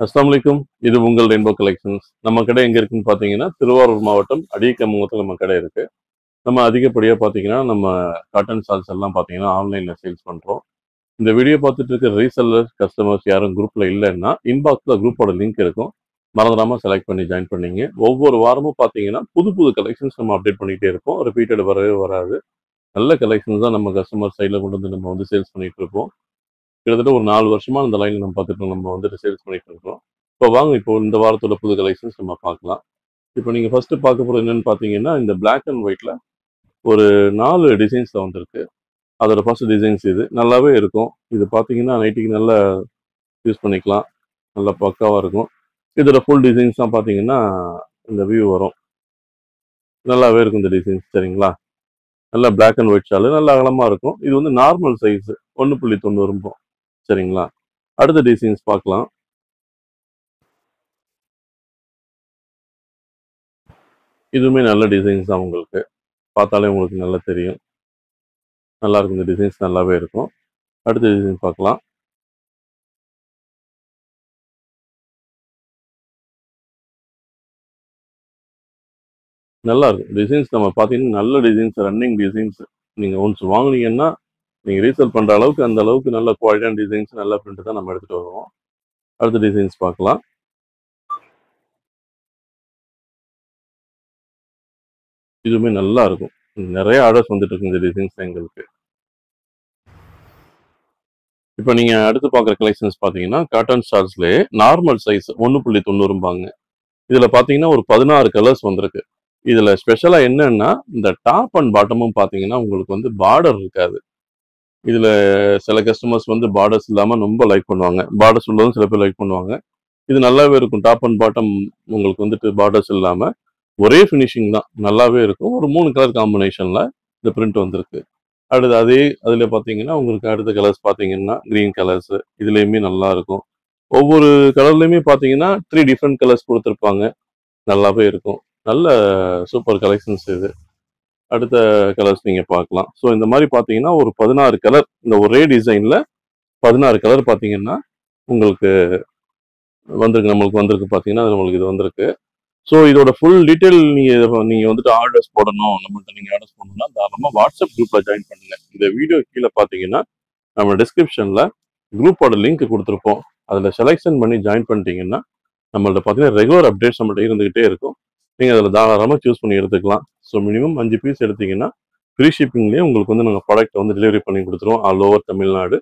அஸ்ஸலாமு அலைக்கும். இது உங்கள் ரெயின்போ கலெக்ஷன்ஸ். நம்ம கடை எங்க இருக்குன்னு பார்த்தீங்கன்னா, திருவாரூர் மாவட்டம் அடியக்கமங்கலத்துல நம்ம கடை இருக்கு. நம்ம அதிகப்படியா பார்த்தீங்கன்னா, நம்ம காட்டன் ஷால்ஸ் எல்லாம் பார்த்தீங்கன்னா, ஆன்லைன்ல சேல்ஸ் பண்றோம். இந்த வீடியோ பார்த்துட்டு இருக்க ரீசெல்லர் கஸ்டமர்ஸ் யாரும் குரூப்ல இல்லன்னா, இன்பாக்ஸ்ல குரூப்போட லிங்க் இருக்கும். மறந்துடாம செலக்ட் பண்ணி ஜாயின் பண்ணீங்க. ஒவ்வொரு வாரமும் பார்த்தீங்கன்னா, புது புது கலெக்ஷன்ஸ் நம்ம அப்டேட் பண்ணிட்டே இருப்போம். ரிப்பீட்டட் வரவே வராது. நல்ல கலெக்ஷன்ஸ் தான் நம்ம கஸ்டமர் சைட்ல கொண்டு வந்து நம்ம வந்து சேல்ஸ் பண்ணிட்டு இருப்போம். கிட்டத்தட்ட ஒரு 4 வருஷமா இந்த லைன்ல நம்ம வந்துட்டு சேல்ஸ் பண்ணிட்டு இருக்கோம். இப்போ இந்த வாரத்தோட புது கலெக்ஷன்ஸ் நம்ம பார்க்கலாம். இப்போ நீங்க ஃபர்ஸ்ட் பார்க்க போறது என்னன்னு பார்த்தீங்கன்னா, இந்த பிளாக் அண்ட் ஒயிட்ல ஒரு 4 டிசைன்ஸ்ல வந்திருக்கு. அதோட ஃபர்ஸ்ட் டிசைன்ஸ் இது. நல்லாவே இருக்கும். இது பார்த்தீங்கன்னா, நைட்டிக்கு நல்லா யூஸ் பண்ணிக்கலாம். நல்லா பக்காவா இருக்கும். இதோட ஃபுல் டிசைன்ஸ்லாம் பார்த்தீங்கன்னா, இந்த வியூ வரும். நல்லாவே இருக்கும் இந்த டிசைன்ஸ் சரிங்களா? நல்லா பிளாக் அண்ட் ஒயிட் ஷாலு. நல்லா அகலமா இருக்கும். இது வந்து நார்மல் சைஸ் 1.90 சரிங்களா? அடுத்த டிசைன்ஸ் பார்க்கலாம். இதுவுமே நல்ல டிசைன்ஸ் தான் உங்களுக்கு. பார்த்தாலே உங்களுக்கு நல்லா தெரியும். நல்லா இருக்கும். இந்த டிசைன்ஸ் நல்லாவே இருக்கும். அடுத்த டிசைன் பார்க்கலாம். நல்லா இருக்கும். டிசைன்ஸ் நம்ம பார்த்தீங்கன்னா, நல்ல டிசைன்ஸ், ரன்னிங் டிசைன்ஸ். நீங்க ஒன்ஸ் வாங்குனீங்கன்னா, நீங்க ரீசேல் பண்ற அளவுக்கு அந்த அளவுக்கு நல்ல குவாலிட்டியான டிசைன்ஸ், நல்ல பிரிண்ட் தான் நம்ம எடுத்துட்டு வருவோம். அடுத்த டிசைன்ஸ் பார்க்கலாம். இதுவுமே நல்லா இருக்கும். நெறைய ஆர்டர்ஸ் வந்துட்டு இருக்கு இந்த டிசைன்ஸ் எங்களுக்கு. இப்ப நீங்க அடுத்து பார்க்குற கலெக்ஷன்ஸ் பார்த்தீங்கன்னா, காட்டன் ஸ்டார்ஸ்லயே நார்மல் சைஸ் 1.90 இதுல பார்த்தீங்கன்னா, ஒரு 16 கலர்ஸ் வந்திருக்கு. இதுல ஸ்பெஷலா என்னன்னா, இந்த டாப் அண்ட் பாட்டமும் பார்த்தீங்கன்னா, உங்களுக்கு வந்து பார்டர் இருக்காது. இதுல சில கஸ்டமர்ஸ் வந்து பார்டர்ஸ் இல்லாம ரொம்ப லைக் பண்ணுவாங்க. பார்டர்ஸ் உள்ளதும் சில பேர் லைக் பண்ணுவாங்க. இது நல்லாவே இருக்கும். டாப் அண்ட் பாட்டம் உங்களுக்கு வந்துட்டு பார்டர்ஸ் இல்லாம, ஒரே ஃபினிஷிங் தான். நல்லாவே இருக்கும். ஒரு 3 கலர் காம்பினேஷன்ல இந்த பிரிண்ட் வந்திருக்கு. அடுத்து அதில பார்த்தீங்கன்னா, உங்களுக்கு அடுத்த கலர்ஸ் பார்த்தீங்கன்னா, கிரீன் கலர்ஸ் இதுலயுமே நல்லா இருக்கும். ஒவ்வொரு கலர்லயுமே பார்த்தீங்கன்னா, 3 டிஃபரெண்ட் கலர்ஸ் குடுத்திருப்பாங்க. நல்லாவே இருக்கும். நல்ல சூப்பர் கலெக்ஷன்ஸ் இது. அடுத்த கலர்ஸ் நீங்க பார்க்கலாம். ஸோ இந்த மாரி பார்த்தீங்கன்னா, ஒரு 16 கலர் இந்த ஒரே டிசைன்ல 16 கலர் பார்த்தீங்கன்னா, உங்களுக்கு நம்மளுக்கு வந்திருக்கு பார்த்தீங்கன்னா, அது நம்மளுக்கு இது வந்திருக்கு. ஸோ இதோட ஃபுல் டீட்டெயில் நீங்க வந்துட்டு ஆர்டர்ஸ் போடணும். நம்மள்ட்ட நீங்க ஆர்டர்ஸ் போடணும்னா, தாராளமா வாட்ஸ்அப் குரூப்ல ஜாயின் பண்ணுங்க. இந்த வீடியோ கீழ பார்த்தீங்கன்னா, நம்ம டிஸ்கிரிப்ஷன்ல குரூப்போட லிங்க் குடுத்திருப்போம். அதுல செலக்ஷன் பண்ணி ஜாயின் பண்ணிட்டீங்கன்னா, நம்மள்ட்ட பார்த்தீங்கன்னா, ரெகுலர் அப்டேட்ஸ் நம்மள்ட்ட இருந்துகிட்டே இருக்கும். நீங்க அதுல தாராளமா சூஸ் பண்ணி எடுத்துக்கலாம். ஸோ மினிமம் 5 பீஸ் எடுத்தீங்கன்னா, ஃப்ரீ ஷிப்பிங்லயே உங்களுக்கு வந்து நாங்க ப்ராடக்ட்ட வந்து டெலிவரி பண்ணி குடுத்துருவோம். All over Tamil Nadu.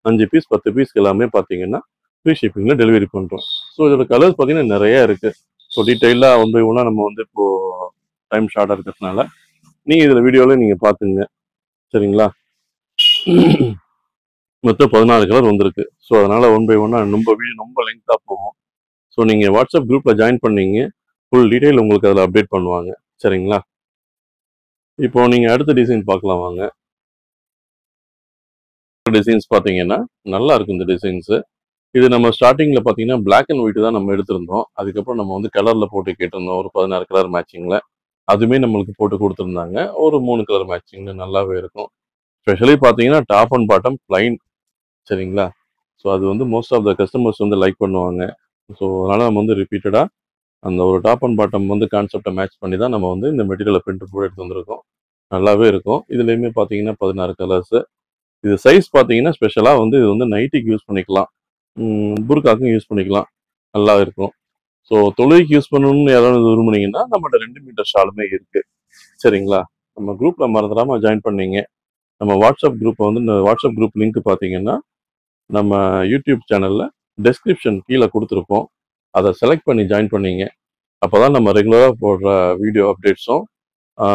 5 பீஸ், 10 பீஸ்க்கு எல்லாமே பார்த்தீங்கன்னா, ஃப்ரீ ஷிப்பிங்ல டெலிவரி பண்றோம். ஸோ இதோட கலர்ஸ் பார்த்தீங்கன்னா நெறைய இருக்கு. ஸோ டீட்டெயிலா ஒன் பை ஒன்னா நம்ம வந்து இப்போ டைம் ஷார்ட்டா இருக்கிறதுனால, நீங்க இதுல வீடியோல நீங்க பார்த்துங்க. சரிங்களா? மொத்தம் 16 கலர் வந்திருக்கு. ஸோ அதனால ஒன் பை ஒன்னா ரொம்ப லென்த்தா போகும். ஸோ நீங்க வாட்ஸ்அப் குரூப்ல ஜாயின் பண்ணீங்க. ஃபுல் டீட்டெயில் உங்களுக்கு அதுல அப்டேட் பண்ணுவாங்க. சரிங்களா? இப்போ நீங்க அடுத்த டிசைன் பார்க்கலாம் வாங்க. டிசைன்ஸ் பார்த்தீங்கன்னா, நல்லா இருக்கும் இந்த டிசைன்ஸ். இது நம்ம ஸ்டார்ட்டிங்ல பார்த்தீங்கன்னா, பிளாக் அண்ட் ஒயிட் தான் நம்ம எடுத்திருந்தோம். அதுக்கப்புறம் நம்ம வந்து கலர்ல போட்டு கேட்டிருந்தோம். ஒரு 16 கலர் மேட்சிங்ல. அதுவுமே நம்மளுக்கு போட்டு குடுத்துருந்தாங்க. ஒரு 3 கலர் மேட்சிங்ல நல்லாவே இருக்கும். ஸ்பெஷலி பார்த்தீங்கன்னா, டாப் அண்ட் பாட்டம் பிளைன் சரிங்களா? ஸோ அது வந்து மோஸ்ட் ஆஃப் த கஸ்டமர்ஸ் வந்து லைக் பண்ணுவாங்க. ஸோ அதனால நம்ம வந்து ரிப்பீட்டடா அந்த ஒரு டாப் அண்ட் பாட்டம் வந்து கான்செப்ட்ட மேட்ச் பண்ணி தான் நம்ம வந்து இந்த மெட்டீரியல பிரிண்ட் போட்டு எடுத்து வந்திருக்கோம். நல்லாவே இருக்கும். இதுலயுமே பார்த்தீங்கன்னா 16 கலர்ஸ். இது சைஸ் பார்த்தீங்கன்னா, ஸ்பெஷலா வந்து இது வந்து நைட்டிக்கு யூஸ் பண்ணிக்கலாம். புர்காக்கும் யூஸ் பண்ணிக்கலாம். நல்லா இருக்கும். ஸோ தொழுகைக்கு யூஸ் பண்ணணும்னு யாராவது விரும்புனீங்கன்னா, நம்மட்ட 2 மீட்டர் ஷாலுமே இருக்கு. சரிங்களா? நம்ம குரூப்ல மறந்துடாம ஜாயின் பண்ணீங்க. நம்ம வாட்ஸ்அப் குரூப்ப வந்து இந்த வாட்ஸ்அப் குரூப் லிங்க் பார்த்தீங்கன்னா, நம்ம யூடியூப் சேனல்ல டெஸ்கிரிப்ஷன் கீழ குடுத்திருப்போம். அத செலக்ட் பண்ணி ஜாயின் பண்ணீங்க. அப்பதான் நம்ம ரெகுலரா போடுற வீடியோ அப்டேட்ஸும், ஆ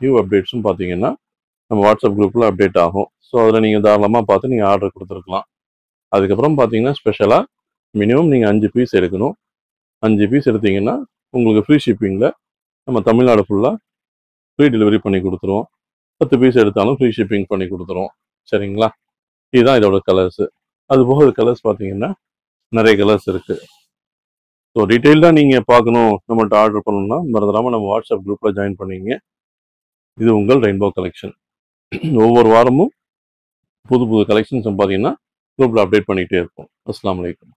நியூ அப்டேட்ஸும் பார்த்தீங்கன்னா, நம்ம வாட்ஸ்அப் குரூப்ல அப்டேட் ஆகும். ஸோ அதில நீங்க தாராளமா பார்த்து நீங்க ஆர்டர் குடுத்துருக்கலாம். அதுக்கப்புறம் பார்த்தீங்கன்னா, ஸ்பெஷலா மினிமம் நீங்க 5 பீஸ் எடுக்கணும். 5 பீஸ் எடுத்தீங்கன்னா, உங்களுக்கு ஃப்ரீ ஷிப்பிங்ல நம்ம தமிழ்நாடு ஃபுல்லா ஃப்ரீ டெலிவரி பண்ணி குடுத்துருவோம். 10 பீஸ் எடுத்தாலும் ஃப்ரீ ஷிப்பிங் பண்ணி குடுத்துருவோம். சரிங்களா? இதுதான் இதோட கலர்ஸ். அதுபோக கலர்ஸ் பார்த்தீங்கன்னா, நெறைய கலர்ஸ் இருக்கு. ஸோ டீட்டெயில்டா நீங்க பார்க்கணும், நம்மள்ட்ட ஆர்டர் பண்ணணும்னா, மறந்துடாம நம்ம வாட்ஸ்அப் குரூப்ல ஜாயின் பண்ணீங்க. இது உங்கள் ரெயின்போ கலெக்ஷன். ஒவ்வொரு வாரமும் புது புது கலெக்ஷன்ஸ் பார்த்தீங்கன்னா, குரூப்ல அப்டேட் பண்ணிட்டே இருப்போம். அஸ்ஸலாமு அலைக்கும்.